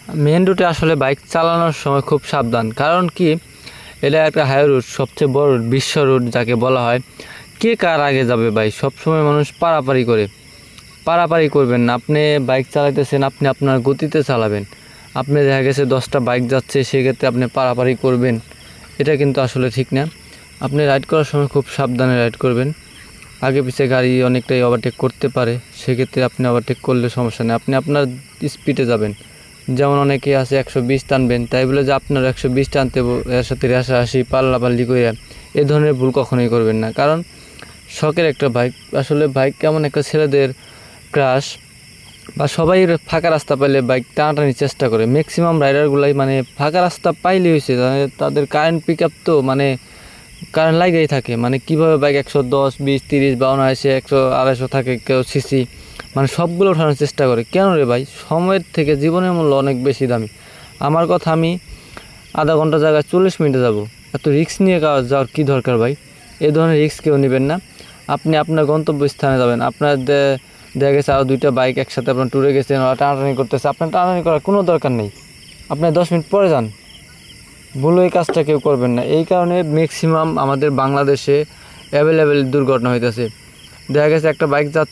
Main রুটে আসলে bike চালানোর সময় খুব সাবধান, কারণ কি এটা একটা হাই রুট, সবচেয়ে বড় বিশ্ব রুট যাকে বলা হয়। কে কার আগে যাবে ভাই, সবসময় মানুষ পারাপারি করে। পারাপারি করবেন না, আপনি বাইক চালাইতেছেন, আপনি আপনার গতিতে চালাবেন। আপনি দেখা গেছে 10টা বাইক যাচ্ছে, সেক্ষেত্রে আপনি পারাপারি করবেন, এটা কিন্তু আসলে ঠিক না। আপনি রাইড করার সময় খুব সাবধানে রাইড করবেন। আগে পিছে গাড়ি অনেকটাই ওভারটেক করতে পারে, সেক্ষেত্রে আপনি ওভারটেক করলে সমস্যা নেই, আপনি আপনার স্পিডে যাবেন। যেমন অনেকে আছে 120 টানবেন, তাই বলে যে আপনার 120 টানতে এর সাথে রেষারেষি পাল্লাপাল্লি করে এ ধরনের ভুল কখনোই করবেন না। কারণ শখের একটা বাইক, আসলে বাইক কেমন একটা ছেলেদের ক্রাশ, বা সবাই ফাঁকা রাস্তা পাইলে বাইক টানাটানির চেষ্টা করে। ম্যাক্সিমাম রাইডারগুলাই মানে ফাঁকা রাস্তা পাইলে হয়েছে, তাদের কারেন্ট পিক আপ তো মানে কারেন্ট লাগাই থাকে। মানে কীভাবে বাইক 110, 20, 30 বা 79, 100, 250 থাকে, কেউ সিসি, মানে সবগুলো ওঠানোর চেষ্টা করে। কেন রে ভাই, সময়ের থেকে জীবনের মূল্য অনেক বেশি দামি। আমার কথা, আমি আধা ঘন্টা জায়গায় 40 মিনিটে যাব, এত রিস্ক নিয়ে যাওয়ার কী দরকার ভাই? এই ধরনের রিস্ক কেউ নেবেন না। আপনি আপনার গন্তব্যস্থানে যাবেন, আপনার দেখা গেছে আরও 2টা বাইক একসাথে আপনার ট্যুরে গেছেন, ওরা টানাটানি করতেছে, আপনার টানাটানি করার কোনো দরকার নেই। আপনি 10 মিনিট পরে যান, ভুলো এই কাজটা কেউ করবেন না। এই কারণে ম্যাক্সিমাম আমাদের বাংলাদেশে অ্যাভেলেবেল দুর্ঘটনা হইতেছে। দেখা গেছে একটা বাইক যাচ্ছে